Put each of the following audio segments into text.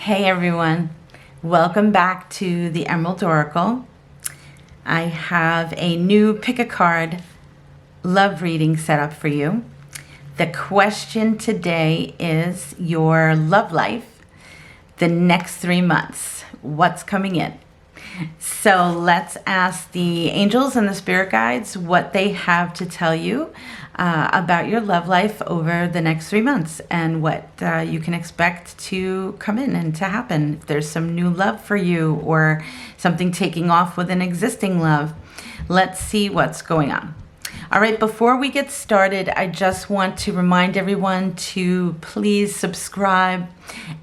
Hey everyone, welcome back to the Emerald Oracle. I have a new pick a card love reading set up for you. The question today is your love life, the next 3 months. What's coming in? So let's ask the angels and the spirit guides what they have to tell you about your love life over the next 3 months and what you can expect to come in and to happen. If there's some new love for you or something taking off with an existing love, let's see what's going on. All right, before we get started, I just want to remind everyone to please subscribe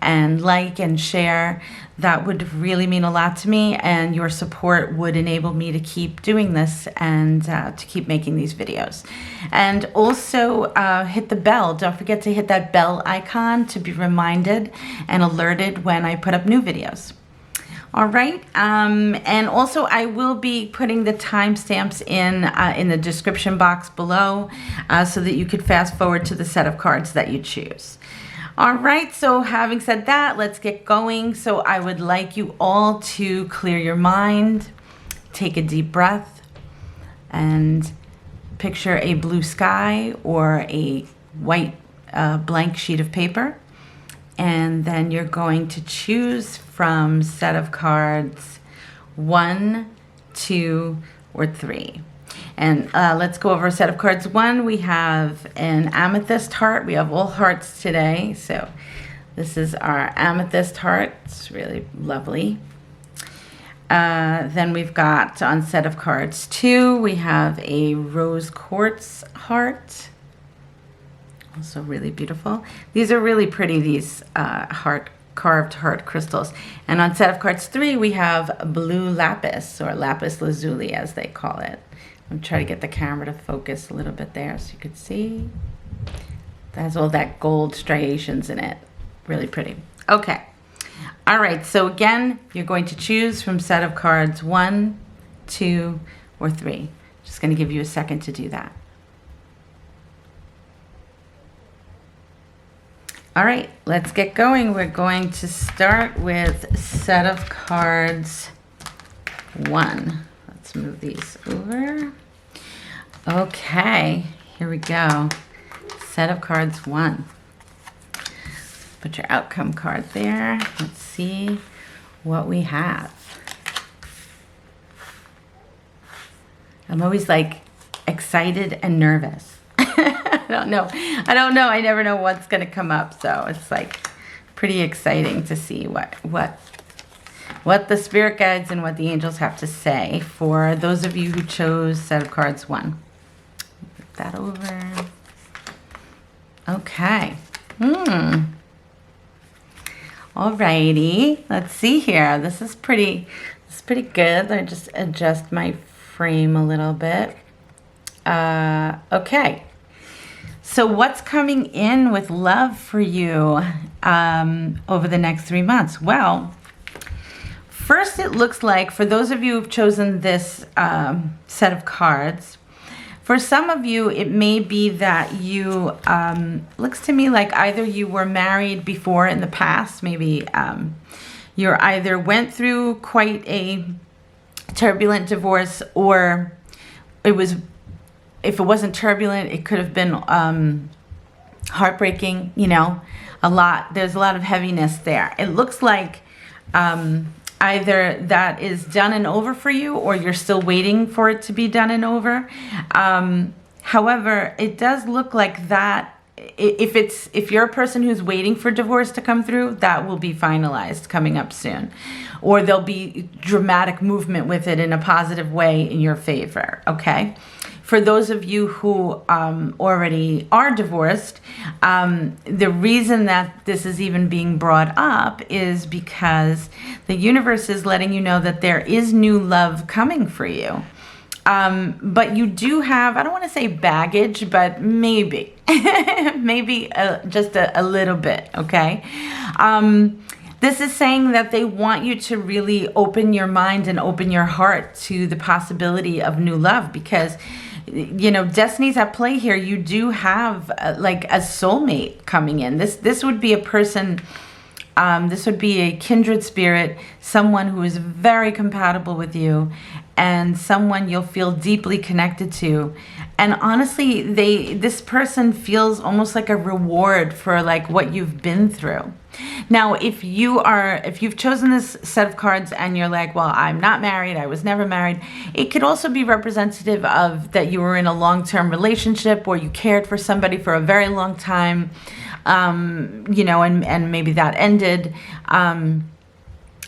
and like and share. That would really mean a lot to me, and your support would enable me to keep doing this and to keep making these videos. And also hit the bell. Don't forget to hit that bell icon to be reminded and alerted when I put up new videos. All right, and also I will be putting the timestamps in the description box below so that you could fast forward to the set of cards that you choose. All right, so having said that, let's get going. So I would like you all to clear your mind, take a deep breath, and picture a blue sky or a white blank sheet of paper. And then you're going to choose from set of cards 1, 2, or 3. And let's go over a set of cards. 1, we have an amethyst heart. We have all hearts today. So this is our amethyst heart. It's really lovely. Then we've got on set of cards 2, we have a rose quartz heart. Also really beautiful. These are really pretty, these carved heart crystals. And on set of cards 3, we have blue lapis, or lapis lazuli as they call it. I'm trying to get the camera to focus a little bit there so you could see. That has all that gold striations in it. Really pretty. Okay. All right, so again, you're going to choose from set of cards 1, 2, or 3. Just going to give you a second to do that. All right, let's get going. We're going to start with set of cards 1. Let's move these over. Okay, here we go. Set of cards 1. Put your outcome card there. Let's see what we have. I'm always like excited and nervous. I don't know. I never know what's going to come up. So it's like pretty exciting to see what the spirit guides and what the angels have to say for those of you who chose set of cards 1. Put that over. Okay. Alrighty. Let's see here. This is pretty good. Let me just adjust my frame a little bit. Okay. So what's coming in with love for you over the next 3 months? Well, first it looks like for those of you who've chosen this set of cards, for some of you it may be that you, looks to me like either you were married before in the past, maybe you either went through quite a turbulent divorce, or if it wasn't turbulent, it could have been heartbreaking, there's a lot of heaviness there. It looks like either that is done and over for you, or you're still waiting for it to be done and over. However, it does look like that if you're a person who's waiting for divorce to come through, that will be finalized coming up soon. Or there'll be dramatic movement with it in a positive way in your favor, okay? For those of you who already are divorced, the reason that this is even being brought up is because the universe is letting you know that there is new love coming for you. But you do have, I don't want to say baggage, but maybe, just a little bit, okay? This is saying that they want you to really open your mind and open your heart to the possibility of new love, because destiny's at play here. You do have like a soulmate coming in. This would be a person This would be a kindred spirit, someone who is very compatible with you, and someone you'll feel deeply connected to. And honestly, this person feels almost like a reward for like what you've been through. Now, if you've chosen this set of cards and you're like, well, I'm not married, I was never married, it could also be representative of that you were in a long-term relationship or you cared for somebody for a very long time, and maybe that ended.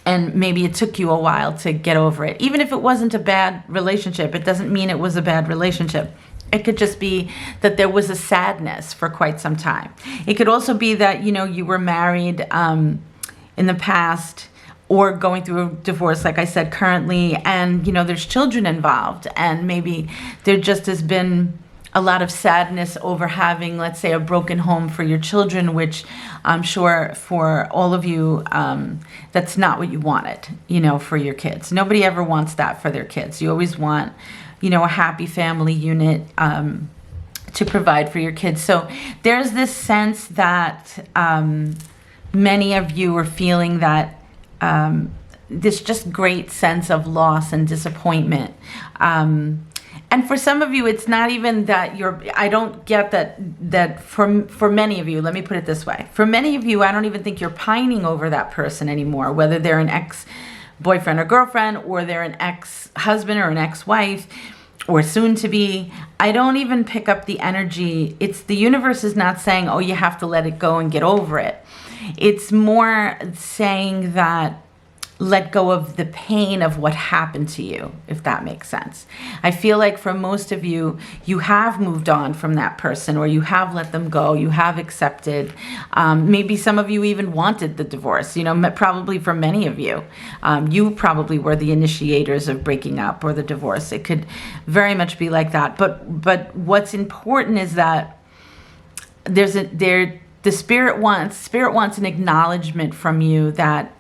And maybe it took you a while to get over it. Even if it wasn't a bad relationship, it doesn't mean it was a bad relationship. It could just be that there was a sadness for quite some time. It could also be that, you were married in the past or going through a divorce, like I said, currently, and, there's children involved. And maybe there just has been a lot of sadness over having, let's say, a broken home for your children, which I'm sure for all of you, that's not what you wanted, for your kids. Nobody ever wants that for their kids. You always want, a happy family unit to provide for your kids. So there's this sense that many of you are feeling that this just great sense of loss and disappointment. And for some of you, it's not even that I don't get that for many of you, let me put it this way. For many of you, I don't even think you're pining over that person anymore, whether they're an ex-boyfriend or girlfriend, or they're an ex-husband or an ex-wife, or soon to be. I don't even pick up the energy. The universe is not saying, oh, you have to let it go and get over it. It's more saying that let go of the pain of what happened to you, if that makes sense. I feel like for most of you, you have moved on from that person, or you have let them go, you have accepted. Maybe some of you even wanted the divorce, probably for many of you. You probably were the initiators of breaking up or the divorce. It could very much be like that. But what's important is that the spirit wants an acknowledgement from you that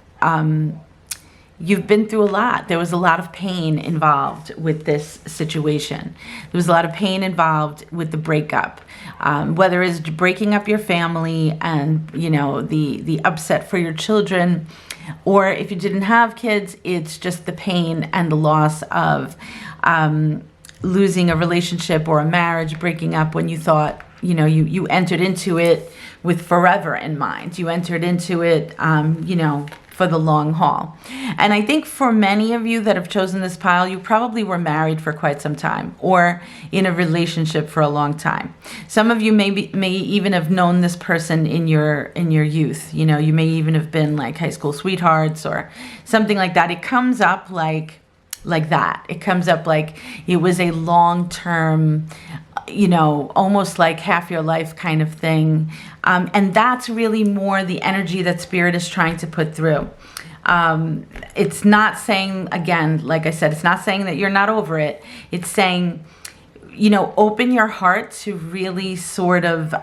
you've been through a lot. There was a lot of pain involved with this situation. There was a lot of pain involved with the breakup, whether it's breaking up your family and, the upset for your children, or if you didn't have kids, it's just the pain and the loss of losing a relationship or a marriage, breaking up when you thought, you entered into it with forever in mind. You entered into it, for the long haul. And I think for many of you that have chosen this pile, you probably were married for quite some time or in a relationship for a long time. Some of you may even have known this person in your youth. You may even have been like high school sweethearts or something like that. It comes up like that. It comes up like it was a long-term, almost like half your life kind of thing. And that's really more the energy that Spirit is trying to put through. It's not saying, again, like I said, it's not saying that you're not over it. It's saying, open your heart to really sort of,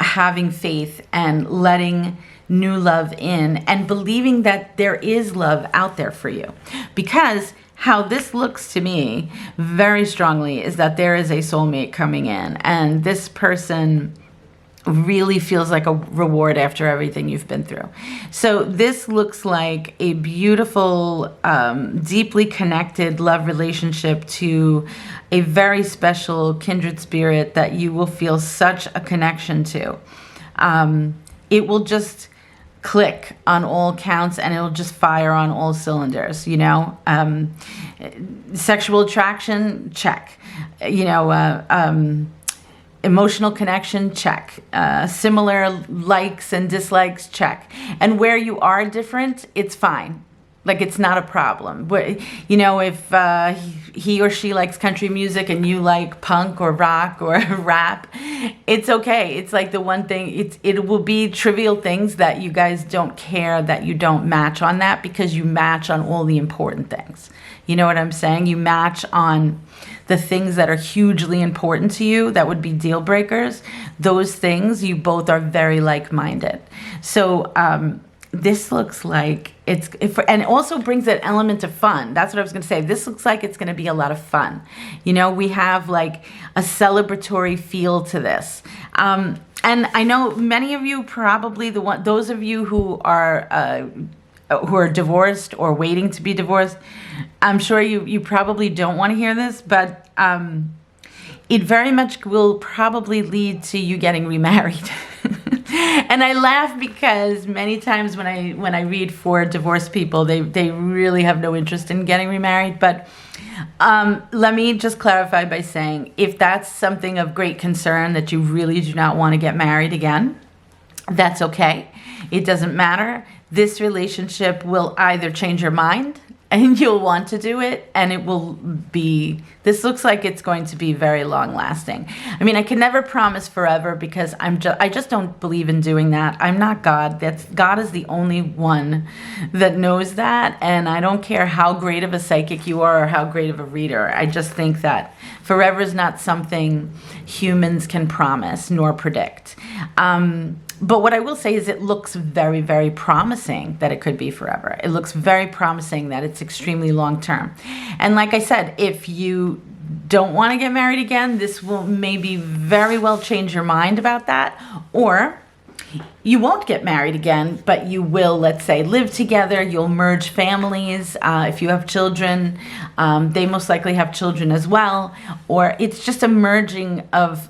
having faith and letting new love in and believing that there is love out there for you. Because how this looks to me very strongly is that there is a soulmate coming in, and this person really feels like a reward after everything you've been through. So this looks like a beautiful, deeply connected love relationship to a very special kindred spirit that you will feel such a connection to. It will just click on all counts and it'll just fire on all cylinders, sexual attraction, check, emotional connection, check, similar likes and dislikes, check. And where you are different, it's fine. Like, it's not a problem. But, if he or she likes country music and you like punk or rock or rap, it's okay. It's like the one thing, it will be trivial things that you guys don't care that you don't match on that, because you match on all the important things. You know what I'm saying? You match on the things that are hugely important to you, that would be deal breakers. Those things, you both are very like-minded. So, this looks like and it also brings that element of fun. That's what I was going to say. This looks like it's going to be a lot of fun. We have like a celebratory feel to this. And I know many of you probably those of you who are divorced or waiting to be divorced, I'm sure you probably don't want to hear this, but it very much will probably lead to you getting remarried. And I laugh because many times when I read for divorced people, they really have no interest in getting remarried. But let me just clarify by saying, if that's something of great concern that you really do not want to get married again, that's okay. It doesn't matter. This relationship will either change your mind and you'll want to do it, and it will be, this looks like it's going to be very long lasting. I mean, I can never promise forever because I just don't believe in doing that. I'm not God. God is the only one that knows that, and I don't care how great of a psychic you are or how great of a reader. I just think that forever is not something humans can promise nor predict. But what I will say is it looks very, very promising that it could be forever. It looks very promising that it's extremely long term. And like I said, if you don't want to get married again, this will maybe very well change your mind about that. Or you won't get married again, but you will, let's say, live together. You'll merge families. If you have children, they most likely have children as well. Or it's just a merging of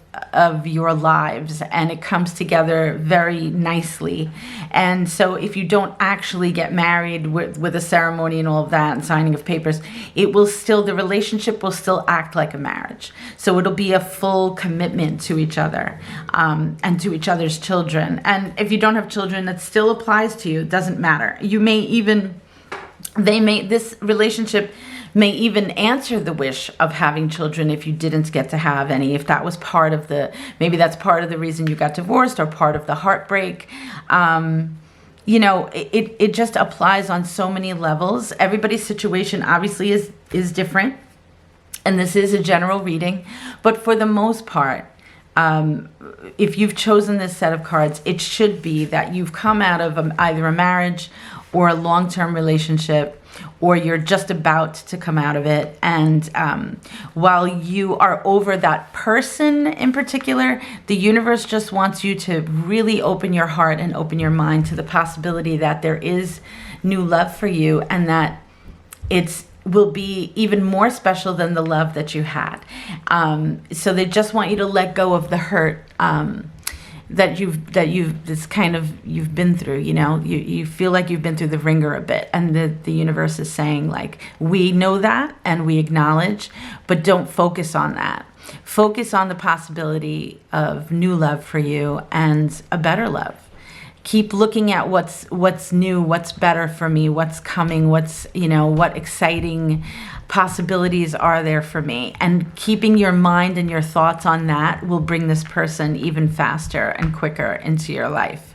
your lives, and it comes together very nicely. And so if you don't actually get married with a ceremony and all of that and signing of papers, the relationship will still act like a marriage. So it'll be a full commitment to each other, and to each other's children. And if you don't have children, that still applies to you. It doesn't matter. This relationship may even answer the wish of having children if you didn't get to have any, if that was maybe that's part of the reason you got divorced or part of the heartbreak. It just applies on so many levels. Everybody's situation obviously is different, and this is a general reading, but for the most part, if you've chosen this set of cards, it should be that you've come out of either a marriage or a long-term relationship, or you're just about to come out of it. And while you are over that person in particular, the universe just wants you to really open your heart and open your mind to the possibility that there is new love for you, and that it will be even more special than the love that you had. So they just want you to let go of the hurt that you've been through. You feel like you've been through the ringer a bit, and the universe is saying, like, we know that and we acknowledge, but don't focus on that. Focus on the possibility of new love for you and a better love. Keep looking at what's new, what's better for me, what's coming, what exciting possibilities are there for me. And keeping your mind and your thoughts on that will bring this person even faster and quicker into your life.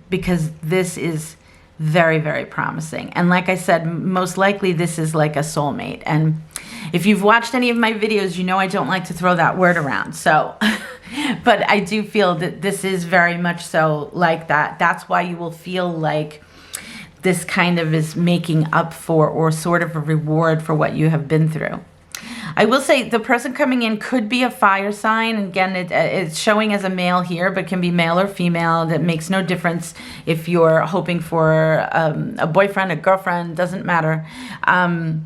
Because this is very, very promising. And like I said, most likely this is like a soulmate. And if you've watched any of my videos, you know I don't like to throw that word around. So, but I do feel that this is very much so like that. That's why you will feel like this kind of is making up for, or sort of a reward for, what you have been through. I will say the person coming in could be a fire sign. Again, it's showing as a male here, but can be male or female. That makes no difference if you're hoping for a boyfriend, a girlfriend, doesn't matter. King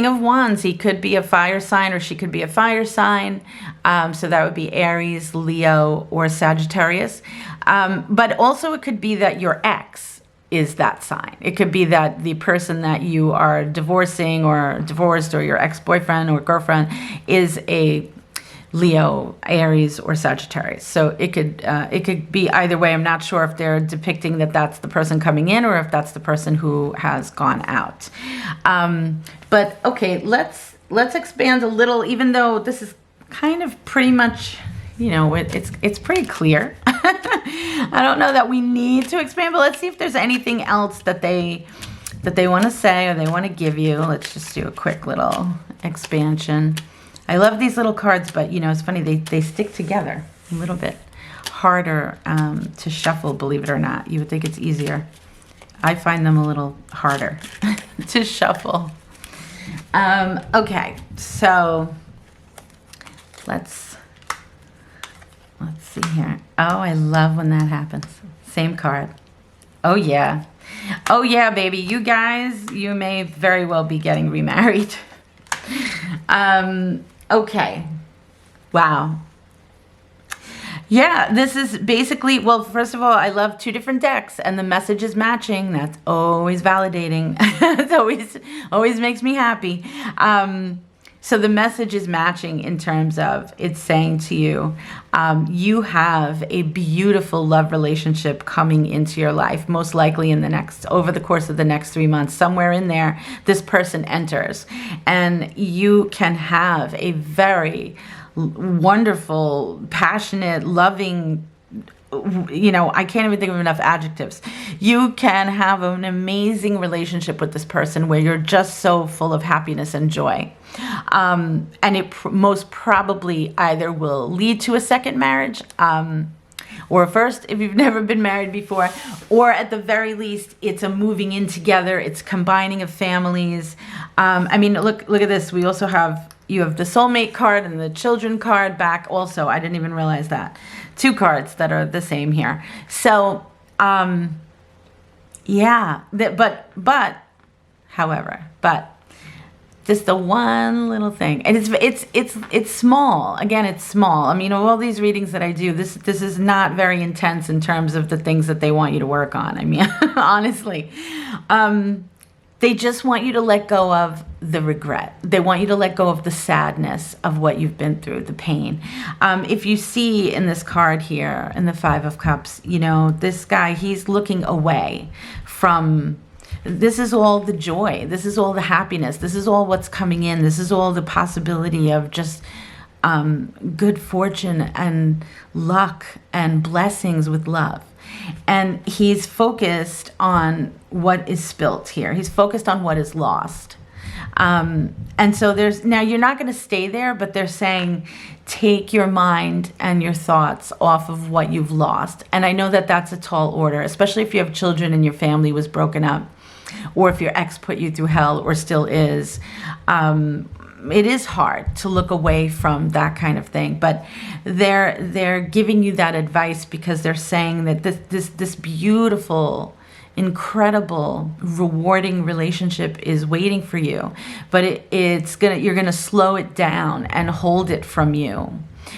of Wands, he could be a fire sign, or she could be a fire sign. So that would be Aries, Leo, or Sagittarius. But also it could be that your ex is that sign. It could be that the person that you are divorcing or divorced, or your ex-boyfriend or girlfriend, is a Leo, Aries, or Sagittarius. So it could be either way. I'm not sure if they're depicting that that's the person coming in, or if that's the person who has gone out. But okay, let's expand a little, even though this is kind of pretty much, it's pretty clear. I don't know that we need to expand, but let's see if there's anything else that they want to say or they want to give you. Let's just do a quick little expansion. I love these little cards, but it's funny, they stick together a little bit harder to shuffle, believe it or not. You would think it's easier. I find them a little harder to shuffle. Okay, so let's Let's see here. Oh, I love when that happens. Same card. Oh, yeah. Oh, yeah, baby. You guys, you may very well be getting remarried. Okay. Wow. Yeah, this is basically, well, first of all, I love two different decks and the message is matching. That's always validating. It always makes me happy. So the message is matching in terms of it's saying to you, you have a beautiful love relationship coming into your life, most likely over the course of the next 3 months, somewhere in there, this person enters and you can have a very wonderful, passionate, loving, I can't even think of enough adjectives. You can have an amazing relationship with this person where you're just so full of happiness and joy. And it most probably either will lead to a second marriage, or first, if you've never been married before, or at the very least, it's a moving in together. It's combining of families. I mean, look at this. We also you have the soulmate card and the children card back also. I didn't even realize that. 2 cards that are the same here. So, yeah, however, just the one little thing, and it's small. Again, it's small. I mean, all these readings that I do, this is not very intense in terms of the things that they want you to work on. I mean, honestly, they just want you to let go of the regret. They want you to let go of the sadness of what you've been through, the pain. If you see in this card here, in the 5 of Cups, this guy, he's looking away from, this is all the joy. This is all the happiness. This is all what's coming in. This is all the possibility of just good fortune and luck and blessings with love. And he's focused on what is spilt here. He's focused on what is lost. And so now you're not going to stay there, but they're saying, take your mind and your thoughts off of what you've lost. And I know that that's a tall order, especially if you have children and your family was broken up, or if your ex put you through hell or still is. It is hard to look away from that kind of thing, but they're giving you that advice because they're saying that this beautiful, incredible, rewarding relationship is waiting for you, but you're gonna slow it down and hold it from you.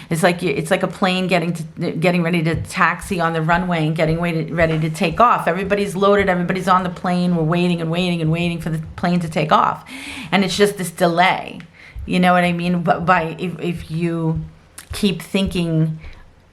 It's like a plane getting ready to taxi on the runway and getting ready to take off. Everybody's loaded, everybody's on the plane. We're waiting and waiting and waiting for the plane to take off, and it's just this delay. You know what I mean? But if you keep thinking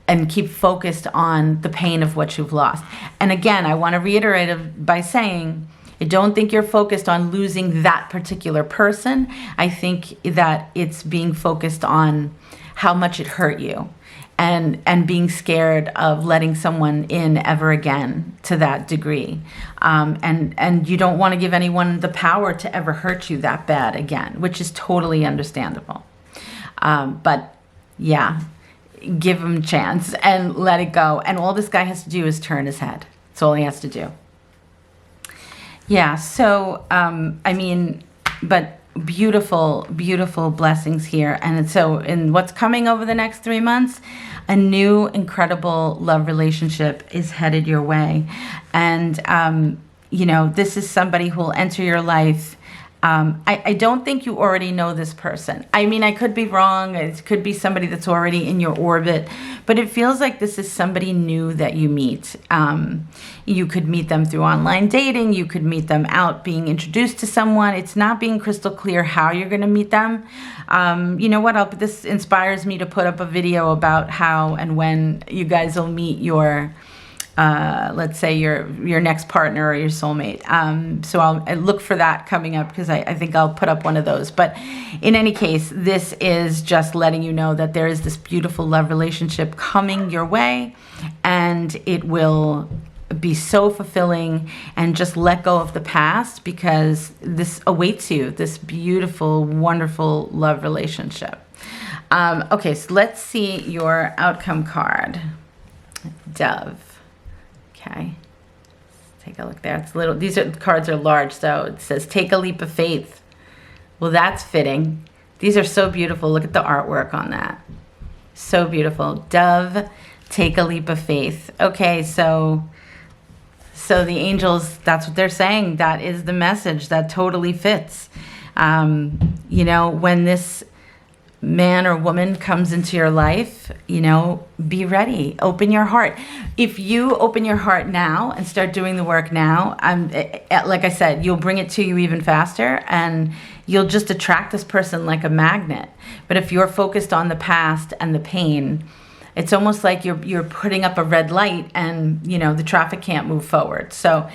and keep focused on the pain of what you've lost. And again, I want to reiterate by saying, I don't think you're focused on losing that particular person. I think that it's being focused on how much it hurt you and being scared of letting someone in ever again to that degree. And you don't want to give anyone the power to ever hurt you that bad again, which is totally understandable. But yeah, give him a chance and let it go. And all this guy has to do is turn his head. That's all he has to do. Yeah, so, I mean, but beautiful, beautiful blessings here. And so in what's coming over the next 3 months, a new incredible love relationship is headed your way. And, this is somebody who will enter your life. I don't think you already know this person. I mean, I could be wrong. It could be somebody that's already in your orbit, but it feels like this is somebody new that you meet. You could meet them through online dating. You could meet them out being introduced to someone. It's not being crystal clear how you're going to meet them. You know what? This inspires me to put up a video about how and when you guys will meet your let's say your next partner or your soulmate. So I'll look for that coming up because I think I'll put up one of those. But in any case, this is just letting you know that there is this beautiful love relationship coming your way, and it will be so fulfilling. And just let go of the past because this awaits you, this beautiful, wonderful love relationship. Okay, so let's see your outcome card, Dove. Okay, let's take a look there. It's little. These cards are large, so it says take a leap of faith. Well, that's fitting. These are so beautiful. Look at the artwork on that. So beautiful. Dove, take a leap of faith. Okay, so the angels, that's what they're saying. That is the message. That totally fits. You know, when this man or woman comes into your life, you know, be ready. Open your heart. If you open your heart now and start doing the work now, like I said, you'll bring it to you even faster, and you'll just attract this person like a magnet. But if you're focused on the past and the pain, it's almost like you're putting up a red light, and you know the traffic can't move forward. So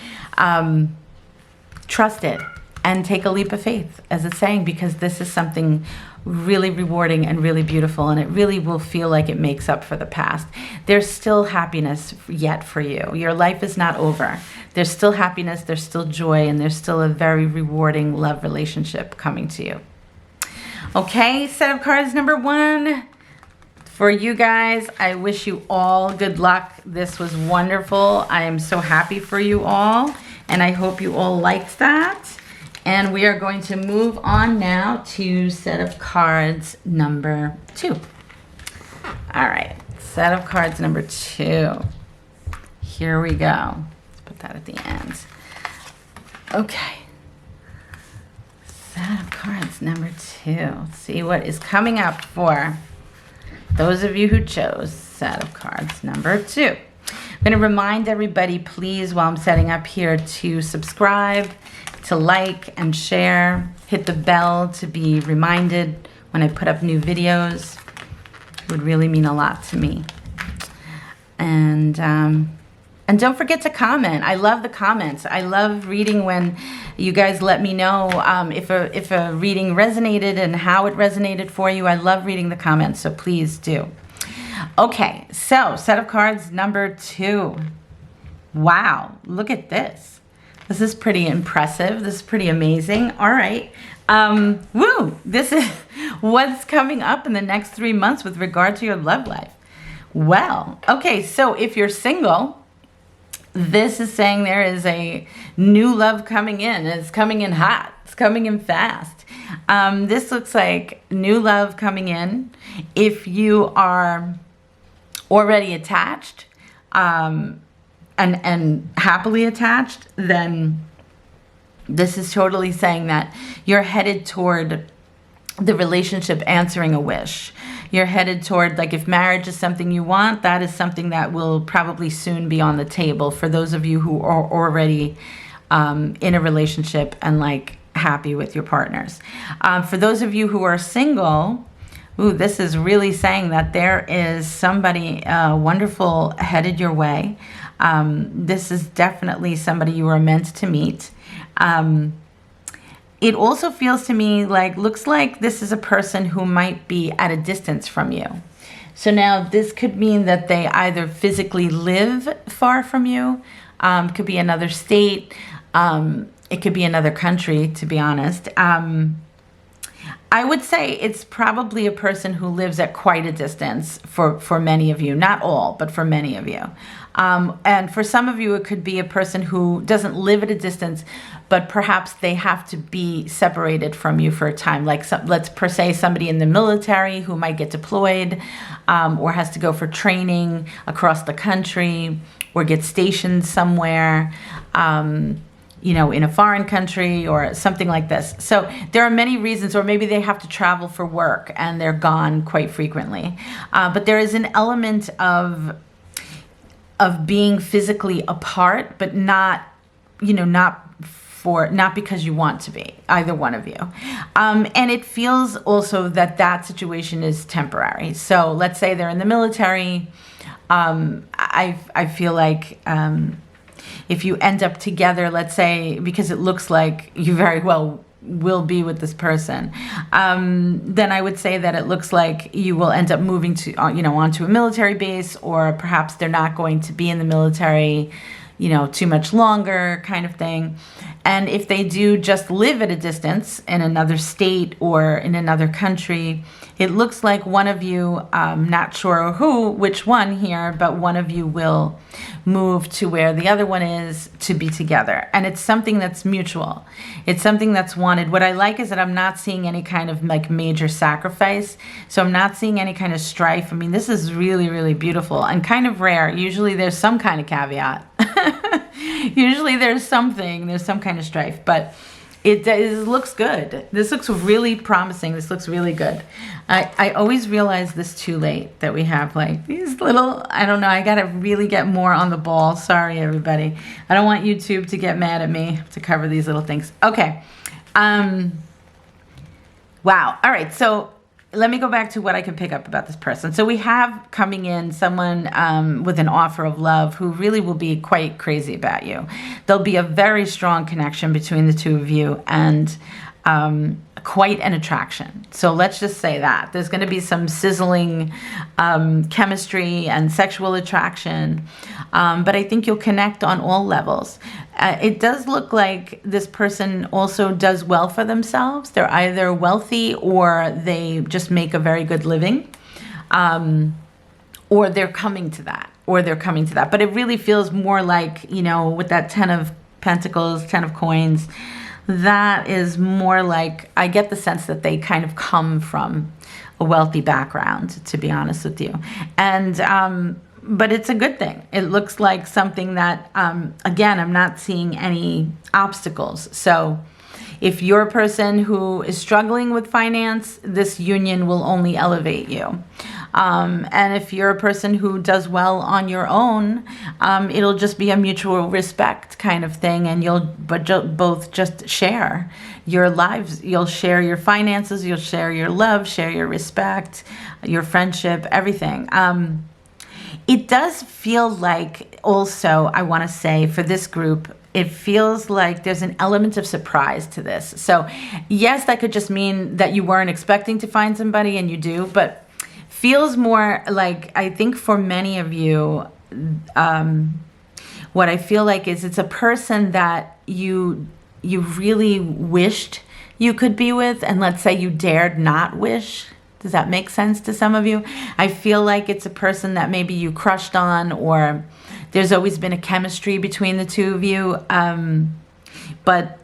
trust it and take a leap of faith, as it's saying, because this is something really rewarding and really beautiful, and it really will feel like it makes up for the past. There's still happiness yet for you. Your life is not over. There's still happiness, there's still joy, and there's still a very rewarding love relationship coming to you. Okay, set of cards number 1. For you guys, I wish you all good luck. This was wonderful. I am so happy for you all, and I hope you all liked that. And we are going to move on now to set of cards number 2. All right, set of cards number 2. Here we go. Let's put that at the end. Okay. Set of cards number 2. Let's see what is coming up for those of you who chose set of cards number 2. I'm going to remind everybody, please, while I'm setting up here, to subscribe, to like and share, hit the bell to be reminded when I put up new videos. It would really mean a lot to me. And don't forget to comment. I love the comments. I love reading when you guys let me know if a reading resonated and how it resonated for you. I love reading the comments, so please do. Okay, so set of cards number 2. Wow, look at this. This is pretty impressive. This is pretty amazing. All right. Woo! This is what's coming up in the next 3 months with regard to your love life. Well, okay, so if you're single, this is saying there is a new love coming in. It's coming in hot. It's coming in fast. This looks like new love coming in. If you are already attached, and happily attached, then this is totally saying that you're headed toward the relationship answering a wish. You're headed toward, like, if marriage is something you want, that is something that will probably soon be on the table for those of you who are already in a relationship and like happy with your partners. For those of you who are single, this is really saying that there is somebody wonderful headed your way. This is definitely somebody you were meant to meet. It also feels to me like, looks like this is a person who might be at a distance from you. So now this could mean that they either physically live far from you, could be another state, it could be another country, to be honest. I would say it's probably a person who lives at quite a distance for many of you. Not all, but for many of you. And for some of you, it could be a person who doesn't live at a distance, but perhaps they have to be separated from you for a time. Like, let's per se somebody in the military who might get deployed, or has to go for training across the country, or get stationed somewhere, you know, in a foreign country or something like this. So there are many reasons, or maybe they have to travel for work and they're gone quite frequently. But there is an element of being physically apart, but not, you know, not because you want to be, either one of you. And it feels also that situation is temporary. So let's say they're in the military. I feel like, if you end up together, let's say, because it looks like you very well will be with this person, then I would say that it looks like you will end up moving to, onto a military base, or perhaps they're not going to be in the military, too much longer kind of thing. And if they do just live at a distance in another state or in another country, it looks like one of you, not sure which one here, but one of you will move to where the other one is to be together. And it's something that's mutual. It's something that's wanted. What I like is that I'm not seeing any kind of like major sacrifice. So I'm not seeing any kind of strife. I mean, this is really, really beautiful and kind of rare. Usually there's some kind of caveat. Usually there's some kind of strife, but it looks good. This looks really promising. This looks really good. I always realize this too late, that we have like these little, I don't know, I got to really get more on the ball. Sorry, everybody. I don't want YouTube to get mad at me to cover these little things. Okay. Wow. All right. So let me go back to what I can pick up about this person. So we have coming in someone with an offer of love who really will be quite crazy about you. There'll be a very strong connection between the two of you and quite an attraction. So let's just say that. There's going to be some sizzling chemistry and sexual attraction. But I think you'll connect on all levels. It does look like this person also does well for themselves. They're either wealthy or they just make a very good living, or they're coming to that, But it really feels more like, with that 10 of Pentacles, 10 of Coins, that is more like, I get the sense that they kind of come from a wealthy background, to be honest with you. And, but it's a good thing. It looks like something that, again, I'm not seeing any obstacles. So if you're a person who is struggling with finance, this union will only elevate you. And if you're a person who does well on your own, it'll just be a mutual respect kind of thing. And you'll both just share your lives. You'll share your finances, you'll share your love, share your respect, your friendship, everything. It does feel like also, I want to say for this group, it feels like there's an element of surprise to this. So yes, that could just mean that you weren't expecting to find somebody and you do, but feels more like, I think for many of you, what I feel like is it's a person that you really wished you could be with, and let's say you dared not wish. Does that make sense to some of you? I feel like it's a person that maybe you crushed on, or there's always been a chemistry between the two of you. But,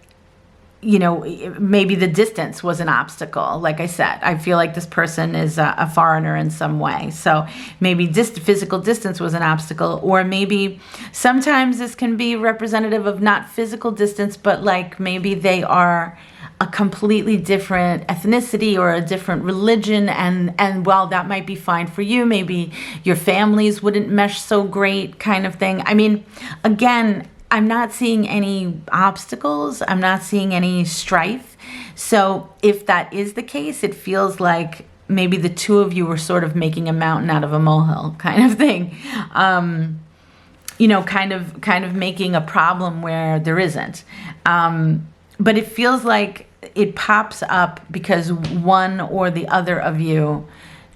maybe the distance was an obstacle. Like I said, I feel like this person is a foreigner in some way. So maybe physical distance was an obstacle, or maybe sometimes this can be representative of not physical distance, but like maybe they are a completely different ethnicity or a different religion, and while that might be fine for you, maybe your families wouldn't mesh so great kind of thing. I mean, again, I'm not seeing any obstacles. I'm not seeing any strife. So if that is the case, it feels like maybe the two of you were sort of making a mountain out of a molehill kind of thing. Kind of making a problem where there isn't. But it feels like it pops up because one or the other of you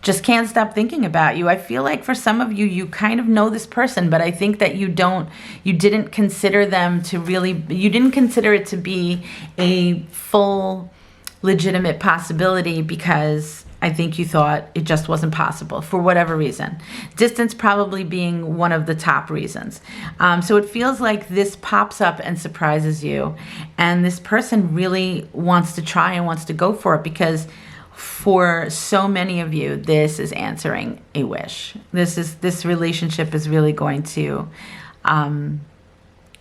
just can't stop thinking about you. I feel like for some of you, you kind of know this person, but I think that you didn't consider it to be a full legitimate possibility because I think you thought it just wasn't possible for whatever reason. Distance probably being one of the top reasons. So it feels like this pops up and surprises you. And this person really wants to try and wants to go for it because for so many of you, this is answering a wish. This relationship is really going to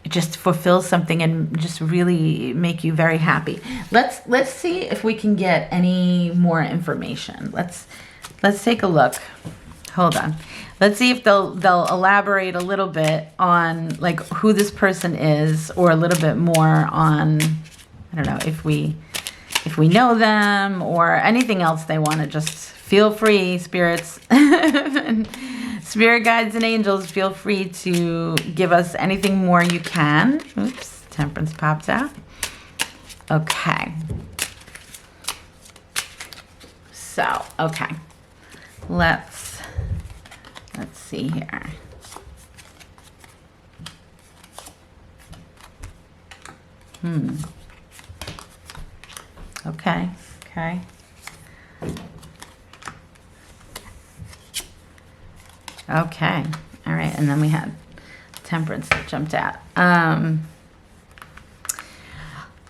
just fulfill something and just really make you very happy. Let's see if we can get any more information. Let's take a look. Hold on. Let's see if they'll elaborate a little bit on like who this person is, or a little bit more on, I don't know, if we know them or anything else they want to. Just feel free, spirits. Spirit guides and angels, feel free to give us anything more you can. Oops, Temperance popped out. Okay. So, okay. Let's see here. Okay. Okay. Okay. All right. And then we had Temperance that jumped out.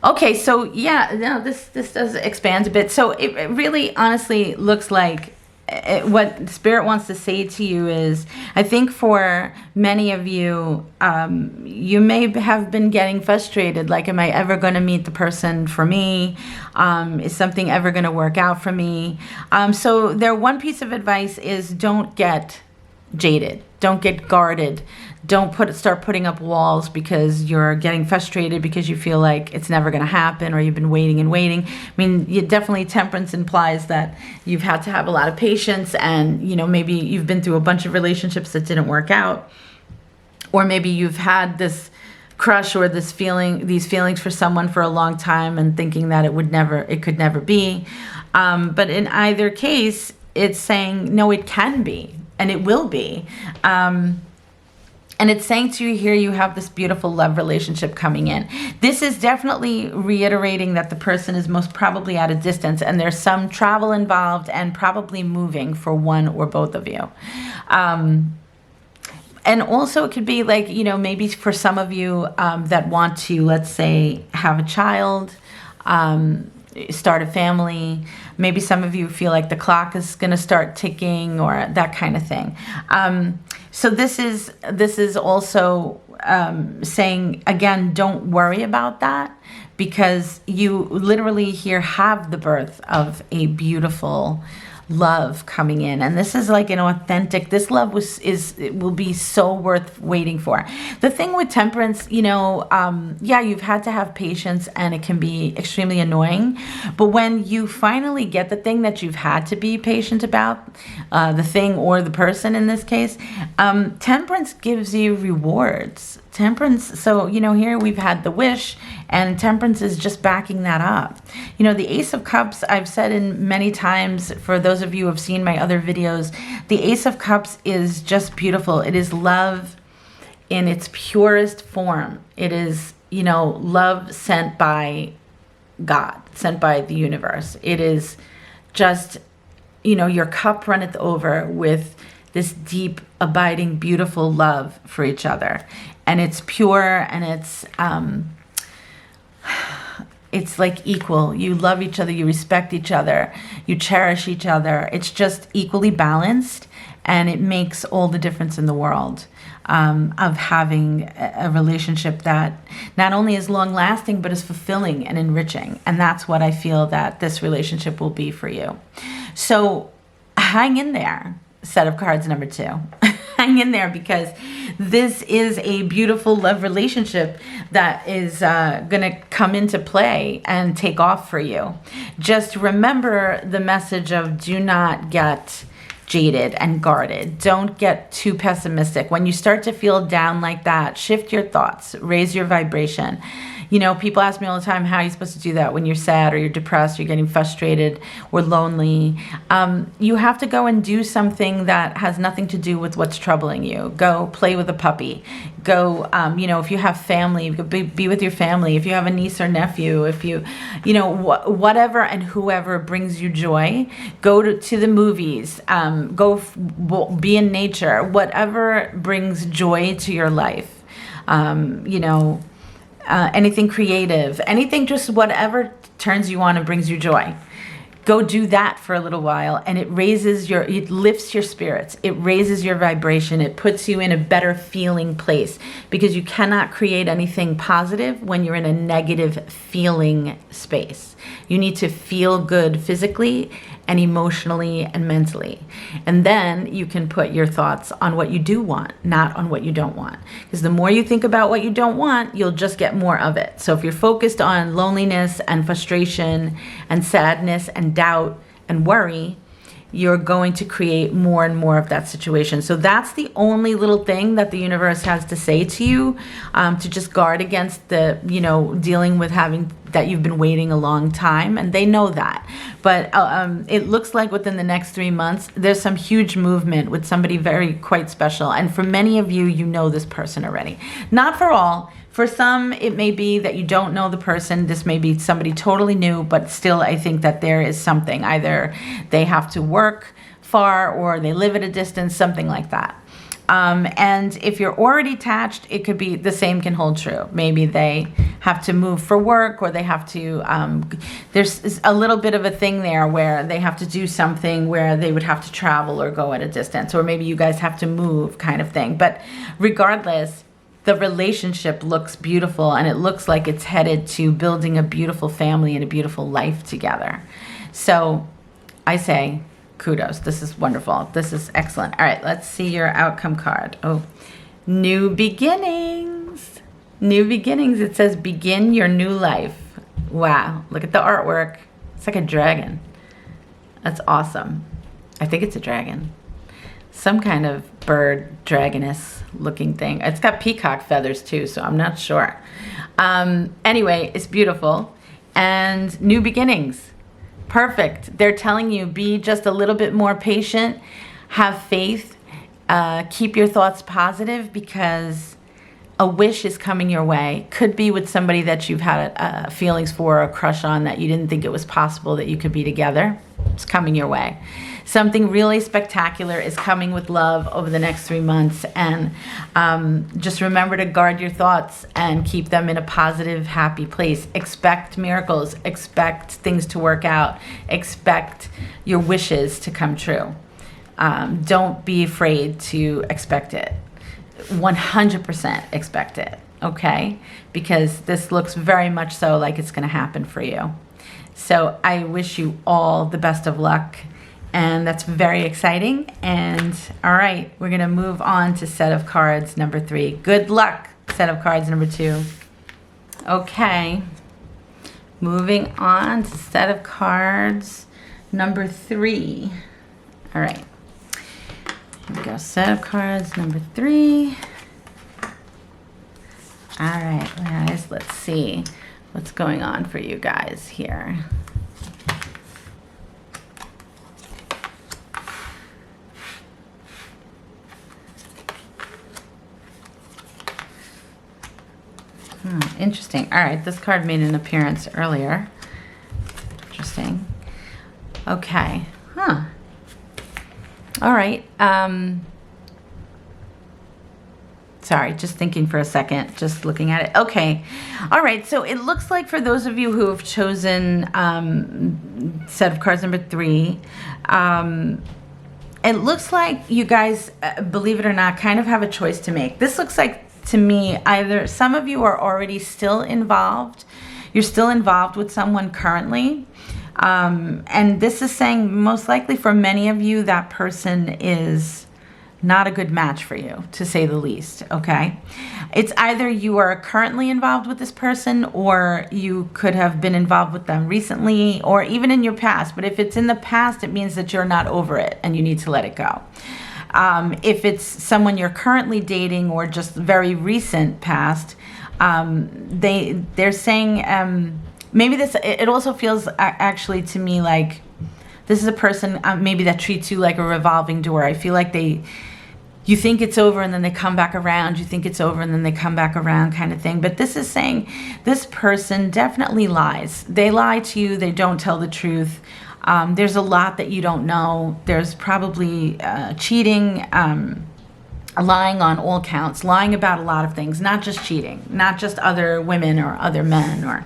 Okay. So yeah, no, this does expand a bit. So it really honestly looks like what Spirit wants to say to you is, I think for many of you, you may have been getting frustrated. Like, am I ever going to meet the person for me? Is something ever going to work out for me? So their one piece of advice is, don't get jaded. Don't get guarded. Don't start putting up walls because you're getting frustrated because you feel like it's never going to happen, or you've been waiting and waiting. I mean, definitely Temperance implies that you've had to have a lot of patience, and maybe you've been through a bunch of relationships that didn't work out, or maybe you've had this crush or these feelings for someone for a long time and thinking that it could never be. But in either case, it's saying no, it can be. And it will be. And it's saying to you here, you have this beautiful love relationship coming in. This is definitely reiterating that the person is most probably at a distance, and there's some travel involved and probably moving for one or both of you. And also it could be like, maybe for some of you that want to, let's say, have a child, start a family. Maybe some of you feel like the clock is going to start ticking, or that kind of thing. So this is also saying, again, don't worry about that, because you literally here have the birth of a beautiful love coming in, and this is like an authentic. This love will be so worth waiting for. The thing with Temperance, yeah, you've had to have patience, and it can be extremely annoying. But when you finally get the thing that you've had to be patient about, the thing or the person in this case, Temperance gives you rewards. Temperance, so here we've had the wish, and Temperance is just backing that up. The Ace of Cups, I've said in many times, for those of you who have seen my other videos, the Ace of Cups is just beautiful. It is love in its purest form. It is, love sent by God, sent by the universe. It is just, your cup runneth over with this deep, abiding, beautiful love for each other. And it's pure, and it's like equal. You love each other, you respect each other, you cherish each other. It's just equally balanced, and it makes all the difference in the world of having a relationship that not only is long lasting, but is fulfilling and enriching. And that's what I feel that this relationship will be for you. So hang in there, set of cards number 2. Hang in there, because this is a beautiful love relationship that is going to come into play and take off for you. Just remember the message of, do not get jaded and guarded. Don't get too pessimistic. When you start to feel down like that, shift your thoughts, raise your vibration. People ask me all the time, how are you supposed to do that when you're sad or you're depressed, you're getting frustrated or lonely? You have to go and do something that has nothing to do with what's troubling you. Go play with a puppy. Go, if you have family, be with your family. If you have a niece or nephew, if you, whatever and whoever brings you joy, go to the movies, go be in nature, whatever brings joy to your life. Anything creative, anything, just whatever turns you on and brings you joy. Go do that for a little while, and it lifts your spirits. It raises your vibration. It puts you in a better feeling place, because you cannot create anything positive when you're in a negative feeling space. You need to feel good physically and emotionally and mentally. And then you can put your thoughts on what you do want, not on what you don't want. Because the more you think about what you don't want, you'll just get more of it. So if you're focused on loneliness and frustration and sadness and doubt and worry, you're going to create more and more of that situation. So that's the only little thing that the universe has to say to you, to just guard against the, dealing with having that you've been waiting a long time, and they know that. But it looks like within the next 3 months, there's some huge movement with somebody quite special. And for many of you, you know this person already. Not for all. For some, it may be that you don't know the person. This may be somebody totally new, but still, I think that there is something. Either they have to work far or they live at a distance, something like that. And if you're already attached, it could be the same can hold true. Maybe they have to move for work, or they have to, there's a little bit of a thing there where they have to do something where they would have to travel or go at a distance, or maybe you guys have to move kind of thing. But regardless, the relationship looks beautiful, and it looks like it's headed to building a beautiful family and a beautiful life together. So I say, kudos. This is wonderful. This is excellent. All right, let's see your outcome card. Oh, new beginnings. New beginnings. It says begin your new life. Wow. Look at the artwork. It's like a dragon. That's awesome. I think it's a dragon. Some kind of bird, dragoness looking thing. It's got peacock feathers too, so I'm not sure. Anyway, it's beautiful. And new beginnings. Perfect. They're telling you, be just a little bit more patient, have faith, keep your thoughts positive, because a wish is coming your way. Could be with somebody that you've had feelings for or a crush on that you didn't think it was possible that you could be together. It's coming your way. Something really spectacular is coming with love over the next 3 months. And just remember to guard your thoughts and keep them in a positive, happy place. Expect miracles. Expect things to work out. Expect your wishes to come true. Don't be afraid to expect it. 100% expect it, okay? Because this looks very much so like it's going to happen for you. So I wish you all the best of luck. And that's very exciting. And all right, we're going to move on to set of cards number 3. Good luck, set of cards number 2. Okay. Moving on to set of cards number 3. All right. Here we go. Set of cards number 3. All right, guys, let's see what's going on for you guys here. Interesting. All right, this card made an appearance earlier. Interesting. Okay. Huh. All right. Sorry, just thinking for a second, just looking at it. Okay. All right, so it looks like for those of you who have chosen set of cards number 3, it looks like you guys, believe it or not, kind of have a choice to make. This looks like, to me, either some of you are already still involved, you're still involved with someone currently, and this is saying most likely for many of you that person is not a good match for you, to say the least, okay? It's either you are currently involved with this person, or you could have been involved with them recently, or even in your past. But if it's in the past, it means that you're not over it and you need to let it go. If it's someone you're currently dating or just very recent past, they're saying, maybe this, it also feels actually to me like this is a person maybe that treats you like a revolving door. I feel like you think it's over and then they come back around. You think it's over and then they come back around, kind of thing. But this is saying this person definitely lies. They lie to you. They don't tell the truth. There's a lot that you don't know. There's probably cheating, lying on all counts, lying about a lot of things, not just cheating, not just other women or other men. Or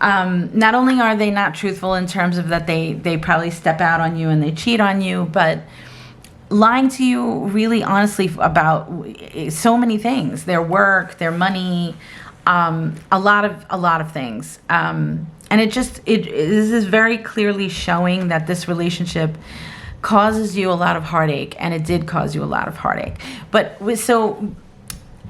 not only are they not truthful in terms of that they probably step out on you and they cheat on you, but lying to you really honestly about so many things, their work, their money, a lot of things. And this is very clearly showing that this relationship causes you a lot of heartache, and it did cause you a lot of heartache. But so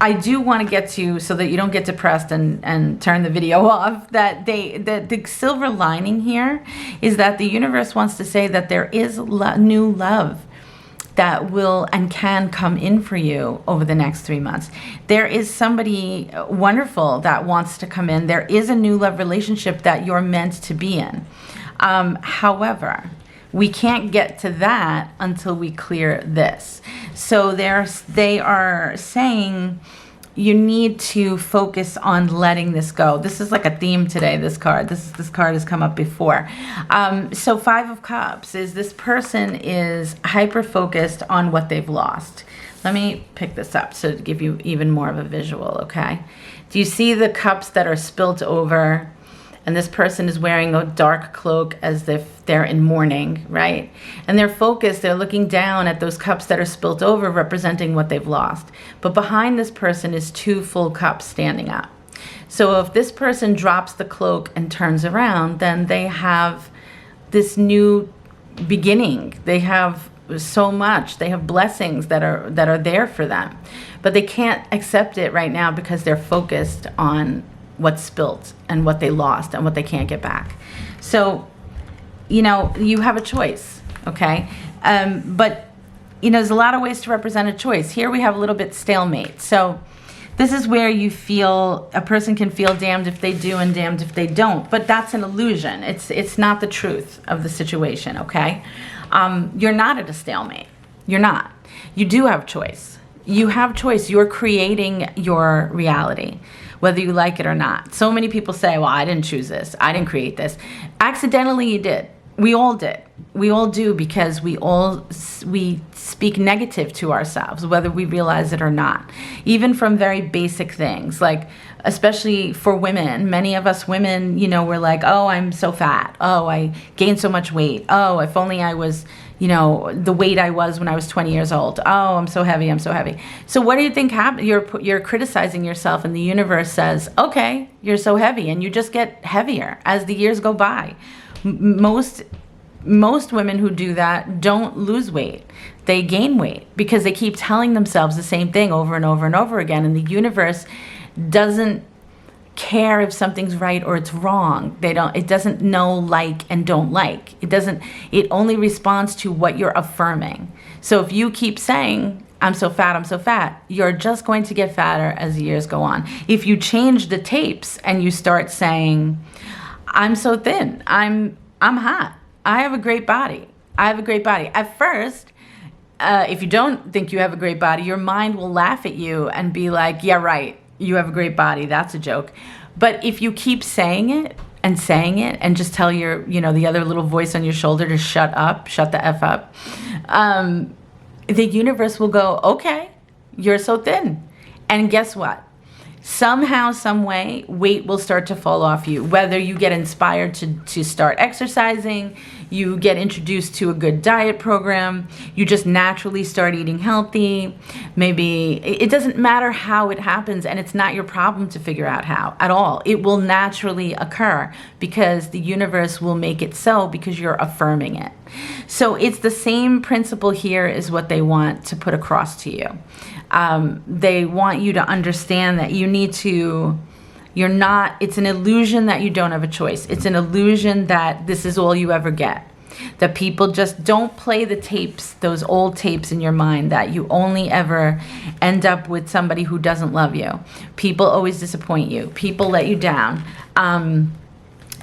I do want to get to, so that you don't get depressed and turn the video off, that the silver lining here is that the universe wants to say that there is new love. that will and can come in for you over the next 3 months. There is somebody wonderful that wants to come in. There is a new love relationship that you're meant to be in. However, we can't get to that until we clear this. So they are saying you need to focus on letting this go. This is like a theme today, this card. This card has come up before. So 5 of Cups is this person is hyper-focused on what they've lost. Let me pick this up so to give you even more of a visual, okay? Do you see the cups that are spilt over? And this person is wearing a dark cloak as if they're in mourning, right? And they're focused, they're looking down at those cups that are spilt over, representing what they've lost. But behind this person is 2 full cups standing up. So if this person drops the cloak and turns around, then they have this new beginning. They have so much. They have blessings that are there for them. But they can't accept it right now because they're focused on what's spilt and what they lost and what they can't get back. So, you have a choice, okay? But, there's a lot of ways to represent a choice. Here we have a little bit stalemate. So this is where you feel, a person can feel damned if they do and damned if they don't. But that's an illusion. It's not the truth of the situation, okay? You're not at a stalemate. You're not. You do have choice. You have choice. You're creating your reality, whether you like it or not. So many people say, well, I didn't choose this. I didn't create this. Accidentally, you did. We all did. We all do, because we speak negative to ourselves, whether we realize it or not. Even from very basic things, like especially for women, many of us women, we're like, oh, I'm so fat. Oh, I gained so much weight. Oh, if only I was, the weight I was when I was 20 years old. Oh, I'm so heavy. I'm so heavy. So what do you think happened? You're criticizing yourself, and the universe says, okay, you're so heavy, and you just get heavier as the years go by. Most women who do that don't lose weight. They gain weight because they keep telling themselves the same thing over and over and over again. And the universe doesn't care if something's right or it's wrong. It doesn't know like and don't like. It only responds to what you're affirming. So if you keep saying, I'm so fat, you're just going to get fatter as the years go on. If you change the tapes and you start saying, I'm so thin, I'm hot, I have a great body. At first, if you don't think you have a great body, your mind will laugh at you and be like, yeah, right, you have a great body. That's a joke. But if you keep saying it and just tell your, the other little voice on your shoulder to shut up, shut the F up, the universe will go, okay, you're so thin. And guess what? Somehow, some way, weight will start to fall off you. Whether you get inspired to start exercising, you get introduced to a good diet program, you just naturally start eating healthy. Maybe it doesn't matter how it happens, and it's not your problem to figure out how at all. It will naturally occur because the universe will make it so, because you're affirming it. So it's the same principle here is what they want to put across to you. They want you to understand that it's an illusion that you don't have a choice. It's an illusion that this is all you ever get. That people just don't play the tapes, those old tapes in your mind, that you only ever end up with somebody who doesn't love you. People always disappoint you. People let you down.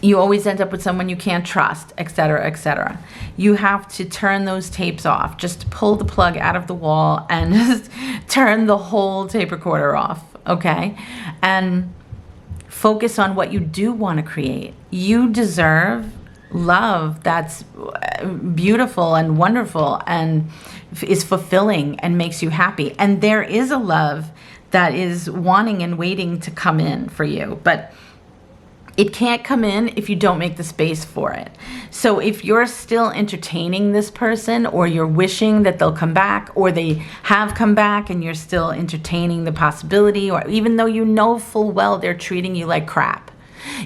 You always end up with someone you can't trust, etc., etc. You have to turn those tapes off. Just pull the plug out of the wall and just turn the whole tape recorder off, okay? And focus on what you do want to create. You deserve love that's beautiful and wonderful and is fulfilling and makes you happy. And there is a love that is wanting and waiting to come in for you. But it can't come in if you don't make the space for it. So if you're still entertaining this person, or you're wishing that they'll come back, or they have come back and you're still entertaining the possibility, or even though you know full well they're treating you like crap,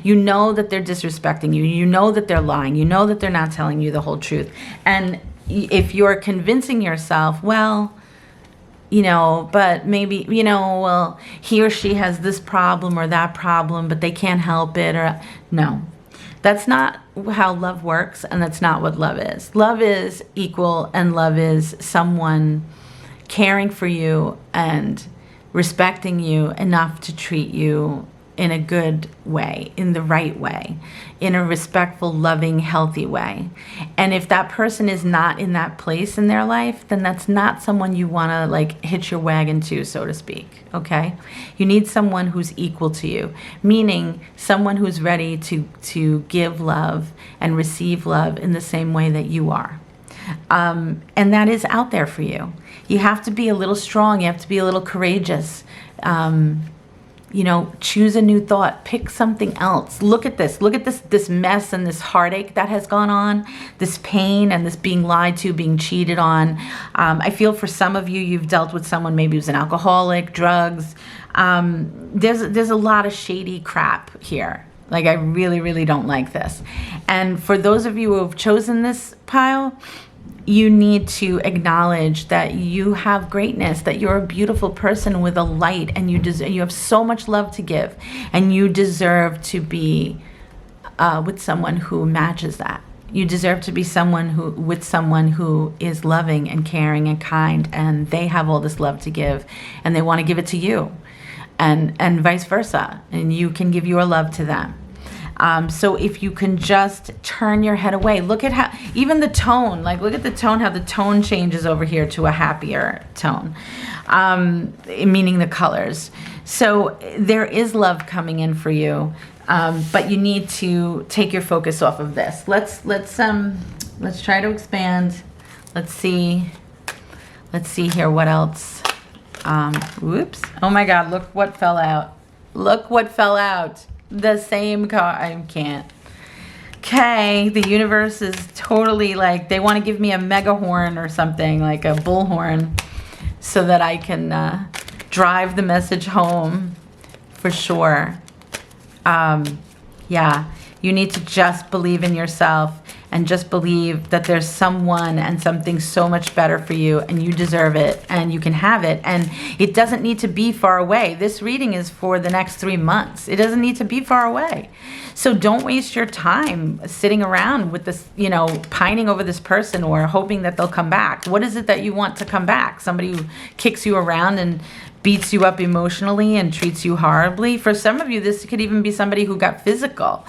you know that they're disrespecting you, you know that they're lying, you know that they're not telling you the whole truth. And if you're convincing yourself, well, but maybe, well, he or she has this problem or that problem, but they can't help it, or no. That's not how love works, and that's not what love is. Love is equal, and love is someone caring for you and respecting you enough to treat you in a good way, in the right way, in a respectful, loving, healthy way. And if that person is not in that place in their life, then that's not someone you want to like hitch your wagon to, so to speak, okay? You need someone who's equal to you, meaning someone who's ready to give love and receive love in the same way that you are. And that is out there for you. You have to be a little strong. You have to be a little courageous. Choose a new thought, pick something else. Look at this mess and this heartache that has gone on, this pain and this being lied to, being cheated on. I feel for some of you, you've dealt with someone maybe who's an alcoholic, drugs. There's a lot of shady crap here. Like, I really, really don't like this. And for those of you who have chosen this pile, you need to acknowledge that you have greatness, that you're a beautiful person with a light, and you have so much love to give, and you deserve to be with someone who matches that. You deserve to be with someone who is loving and caring and kind, and they have all this love to give, and they want to give it to you, and vice versa, and you can give your love to them. So if you can just turn your head away, look at how, even the tone, look at the tone, how the tone changes over here to a happier tone, meaning the colors. So there is love coming in for you, but you need to take your focus off of this. Let's try to expand. Let's see here, what else? Whoops. Oh my God, look what fell out. Look what fell out. The same card. I can't. Okay, the universe is totally like, they want to give me a mega horn or something, like a bullhorn, so that I can drive the message home for sure. Yeah, you need to just believe in yourself and just believe that there's someone and something so much better for you, and you deserve it, and you can have it, and it doesn't need to be far away. This reading is for the next 3 months. It doesn't need to be far away. So don't waste your time sitting around with this, pining over this person or hoping that they'll come back. What is it that you want to come back? Somebody who kicks you around and beats you up emotionally and treats you horribly? For some of you, this could even be somebody who got physical.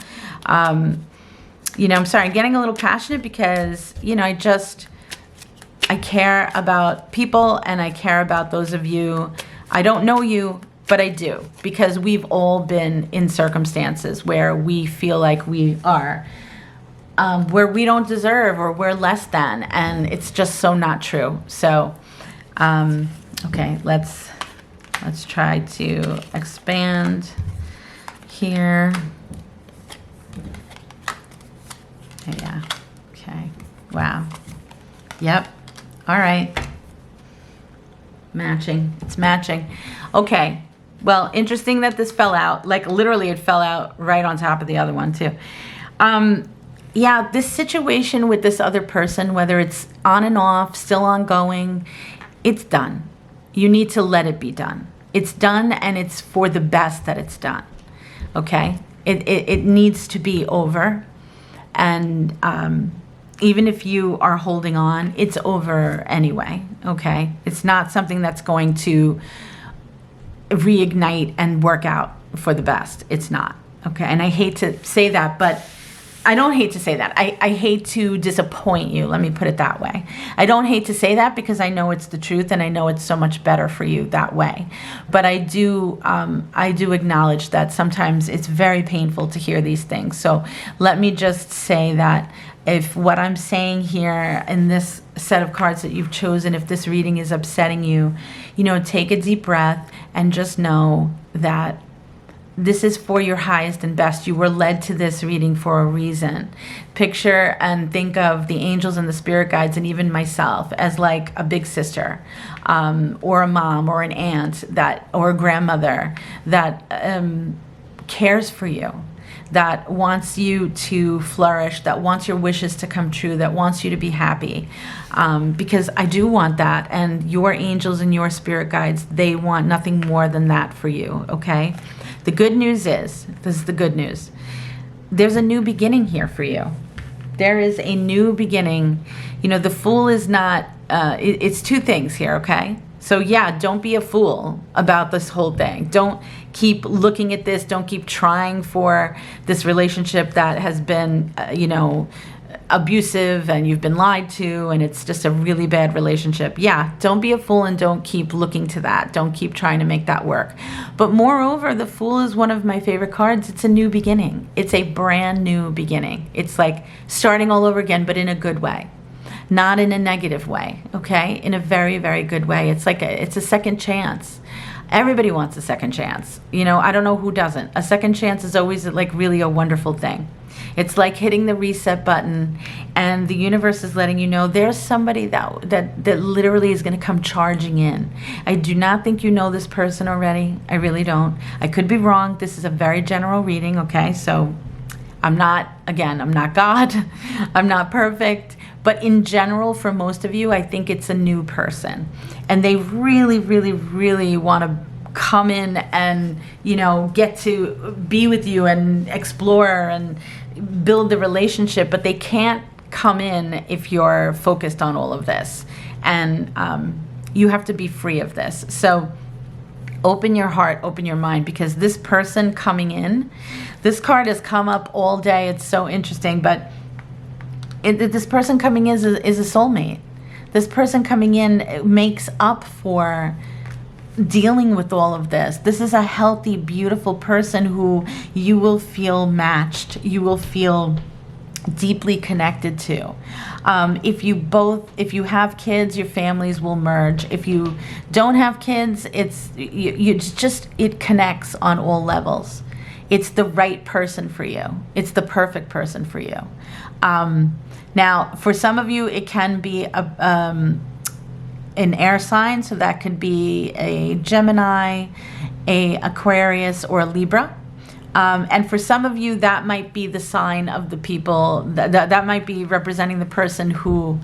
I'm sorry, I'm getting a little passionate because, I care about people, and I care about those of you. I don't know you, but I do, because we've all been in circumstances where we feel like we are, where we don't deserve, or we're less than, and it's just so not true. So, okay, let's try to expand here. Yeah. Okay. Wow. Yep. All right. Matching. It's matching. Okay. Well, interesting that this fell out. Like, literally, it fell out right on top of the other one, too. Yeah, this situation with this other person, whether it's on and off, still ongoing, it's done. You need to let it be done. It's done, and it's for the best that it's done. Okay? It needs to be over. And even if you are holding on, it's over anyway, okay? It's not something that's going to reignite and work out for the best. It's not, okay? And I hate to say that, but I don't hate to say that. I hate to disappoint you. Let me put it that way. I don't hate to say that because I know it's the truth, and I know it's so much better for you that way. But I do acknowledge that sometimes it's very painful to hear these things. So let me just say that if what I'm saying here in this set of cards that you've chosen, if this reading is upsetting you, take a deep breath and just know that this is for your highest and best. You were led to this reading for a reason. Picture and think of the angels and the spirit guides, and even myself, as like a big sister, or a mom, or an aunt, or a grandmother that cares for you, that wants you to flourish, that wants your wishes to come true, that wants you to be happy. Because I do want that, and your angels and your spirit guides, they want nothing more than that for you, okay? The good news is, this is the good news, there's a new beginning here for you. There is a new beginning. You know, the Fool is not, it's two things here, okay? So yeah, don't be a fool about this whole thing. Don't keep looking at this. Don't keep trying for this relationship that has been, you know, abusive and you've been lied to and it's just a really bad relationship. Yeah, don't be a fool and don't keep looking to that. Don't keep trying to make that work. But moreover, the Fool is one of my favorite cards. It's a new beginning. It's a brand new beginning. It's like starting all over again, but in a good way. Not in a negative way, okay? In a very, very good way. It's like it's a second chance. Everybody wants a second chance. You know, I don't know who doesn't. A second chance is always like really a wonderful thing. It's like hitting the reset button and the universe is letting you know there's somebody that literally is going to come charging in. I do not think you know this person already. I really don't. I could be wrong. This is a very general reading, okay? So I'm not God. I'm not perfect. But in general, for most of you, I think it's a new person. And they really, really, really want to come in and, you know, get to be with you and explore and build the relationship. But they can't come in if you're focused on all of this. And you have to be free of this. So open your heart, open your mind, because this person coming in, this card has come up all day. It's so interesting, but this person coming in is a soulmate. This person coming in makes up for dealing with all of this. This is a healthy, beautiful person who you will feel matched. You will feel deeply connected to. If you have kids, your families will merge. If you don't have kids, it connects on all levels. It's the right person for you. It's the perfect person for you. Now, for some of you, it can be an air sign, so that could be a Gemini, a Aquarius, or a Libra. And for some of you, that might be the sign of the people, that might be representing the person who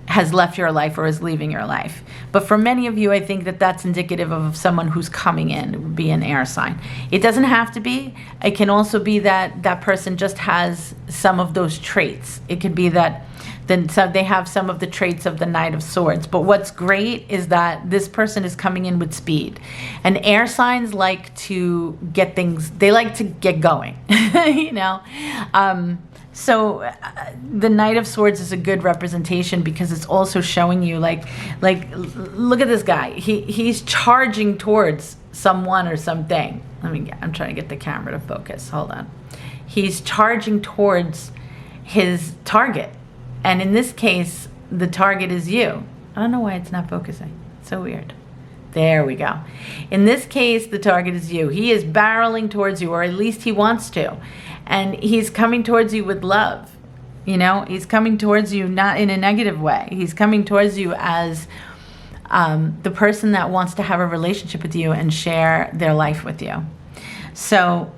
has left your life or is leaving your life. But for many of you, I think that that's indicative of someone who's coming in. It would be an air sign. It doesn't have to be. It can also be that that person just has some of those traits. It could be that so they have some of the traits of the Knight of Swords. But what's great is that this person is coming in with speed. And air signs like to get things, they like to get going, you know? So the Knight of Swords is a good representation because it's also showing you like look at this guy. He's charging towards someone or something. I'm trying to get the camera to focus. Hold on. He's charging towards his target. And in this case, the target is you. I don't know why it's not focusing. It's so weird. There we go. In this case, the target is you. He is barreling towards you, or at least he wants to. And he's coming towards you with love. You know, he's coming towards you not in a negative way. He's coming towards you as the person that wants to have a relationship with you and share their life with you. So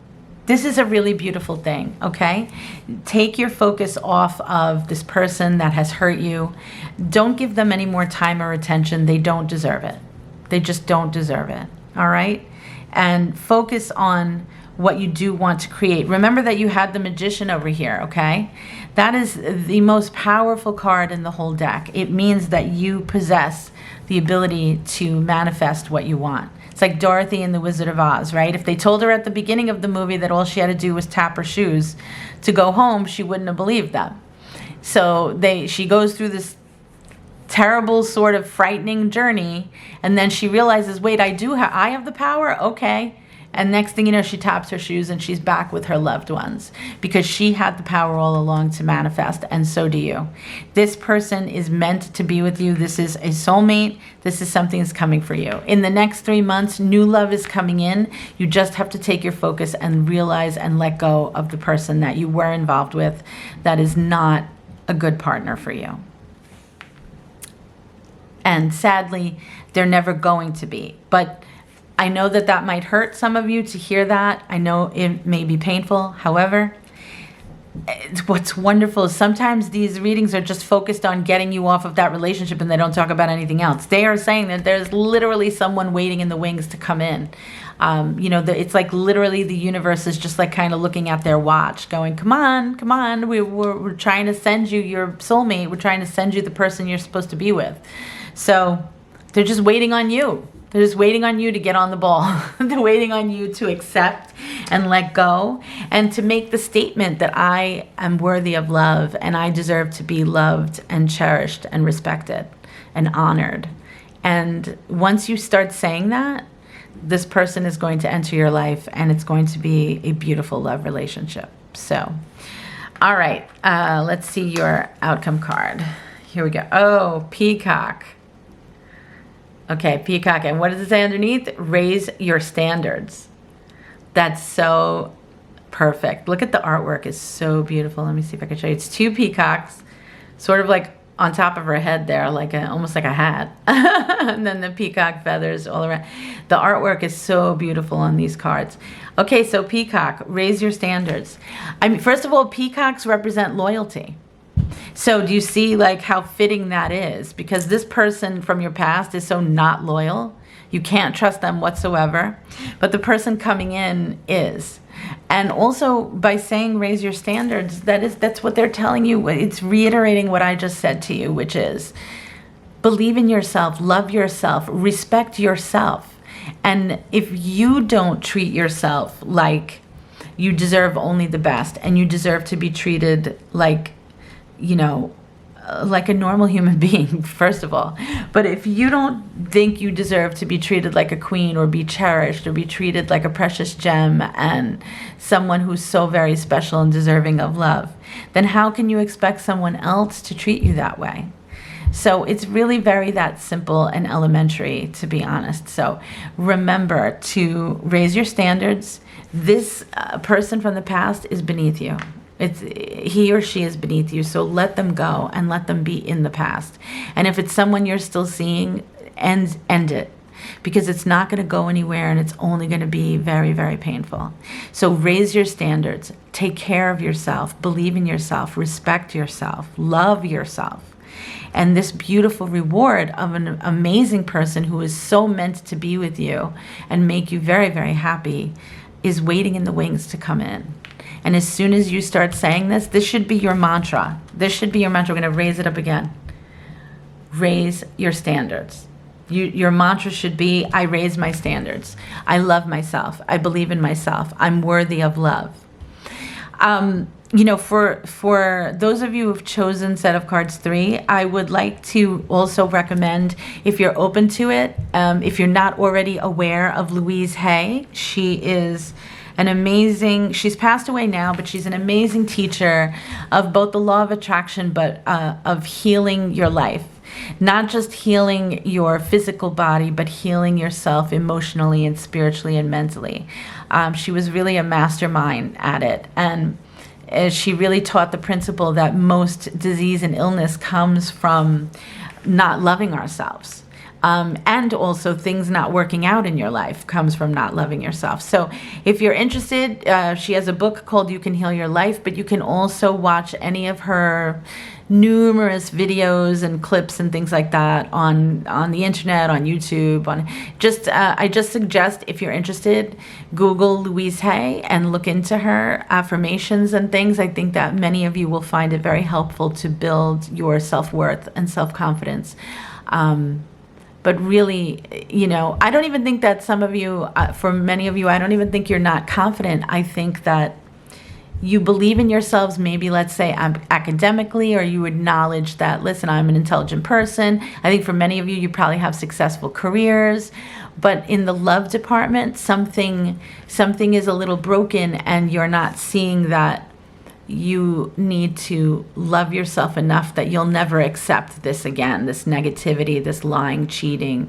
this is a really beautiful thing, okay? Take your focus off of this person that has hurt you. Don't give them any more time or attention. They don't deserve it. They just don't deserve it, all right? And focus on what you do want to create. Remember that you had the Magician over here, okay? That is the most powerful card in the whole deck. It means that you possess the ability to manifest what you want. It's like Dorothy in The Wizard of Oz, right? If they told her at the beginning of the movie that all she had to do was tap her shoes to go home, she wouldn't have believed them. So she goes through this terrible sort of frightening journey, and then she realizes, wait, I have the power? Okay. And next thing you know, she taps her shoes and she's back with her loved ones because she had the power all along to manifest, and so do you. This person is meant to be with you. This is a soulmate. This is something that's coming for you. In the next 3 months, new love is coming in. You just have to take your focus and realize and let go of the person that you were involved with that is not a good partner for you. And sadly, they're never going to be. But I know that that might hurt some of you to hear that. I know it may be painful. However, what's wonderful is sometimes these readings are just focused on getting you off of that relationship and they don't talk about anything else. They are saying that there's literally someone waiting in the wings to come in. It's like literally the universe is just like kind of looking at their watch going, come on, we're trying to send you your soulmate. We're trying to send you the person you're supposed to be with. So they're just waiting on you. They're just waiting on you to get on the ball. They're waiting on you to accept and let go and to make the statement that I am worthy of love and I deserve to be loved and cherished and respected and honored. And once you start saying that, this person is going to enter your life and it's going to be a beautiful love relationship. So, all right, let's see your outcome card. Here we go. Oh, Peacock. Okay, Peacock. And what does it say underneath? Raise your standards. That's so perfect. Look at the artwork. It's so beautiful. Let me see if I can show you. It's two peacocks, sort of like on top of her head there, like almost like a hat. And then the peacock feathers all around. The artwork is so beautiful on these cards. Okay, so Peacock, raise your standards. I mean, first of all, peacocks represent loyalty. So do you see like how fitting that is? Because this person from your past is so not loyal. You can't trust them whatsoever. But the person coming in is. And also by saying raise your standards, that's what they're telling you. It's reiterating what I just said to you, which is believe in yourself, love yourself, respect yourself. And if you don't treat yourself like you deserve only the best and you deserve to be treated like, like a normal human being, first of all. But if you don't think you deserve to be treated like a queen or be cherished or be treated like a precious gem and someone who's so very special and deserving of love, then how can you expect someone else to treat you that way? So it's really very that simple and elementary, to be honest. So remember to raise your standards. This person from the past is beneath you. He or she is beneath you, so let them go and let them be in the past. And if it's someone you're still seeing, end it, because it's not going to go anywhere and it's only going to be very, very painful. So raise your standards, take care of yourself, believe in yourself, respect yourself, love yourself. And this beautiful reward of an amazing person who is so meant to be with you and make you very, very happy is waiting in the wings to come in. And as soon as you start saying this should be your mantra. This should be your mantra. We're going to raise it up again. Raise your standards. Your mantra should be, I raise my standards. I love myself. I believe in myself. I'm worthy of love. For those of you who've chosen set of cards 3, I would like to also recommend, if you're open to it, if you're not already aware of Louise Hay, she is she's passed away now, but she's an amazing teacher of both the law of attraction, but of healing your life. Not just healing your physical body, but healing yourself emotionally and spiritually and mentally. She was really a mastermind at it. And she really taught the principle that most disease and illness comes from not loving ourselves. And also things not working out in your life comes from not loving yourself. So if you're interested, she has a book called You Can Heal Your Life, but you can also watch any of her numerous videos and clips and things like that on the internet, on YouTube. I just suggest, if you're interested, Google Louise Hay and look into her affirmations and things. I think that many of you will find it very helpful to build your self-worth and self-confidence. But really, I don't even think that some of you, for many of you, I don't even think you're not confident. I think that you believe in yourselves, maybe let's say academically, or you acknowledge that, listen, I'm an intelligent person. I think for many of you, you probably have successful careers. But in the love department, something is a little broken and you're not seeing that you need to love yourself enough that you'll never accept this again, this negativity, this lying, cheating,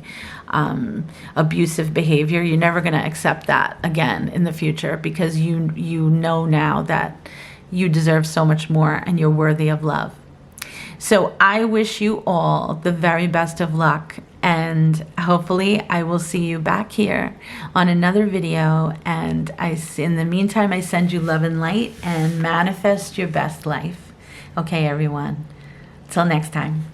abusive behavior. You're never going to accept that again in the future, because you know now that you deserve so much more and you're worthy of love. So I wish you all the very best of luck And hopefully I will see you back here on another video. And in the meantime, I send you love and light, and manifest your best life. Okay, everyone. Till next time.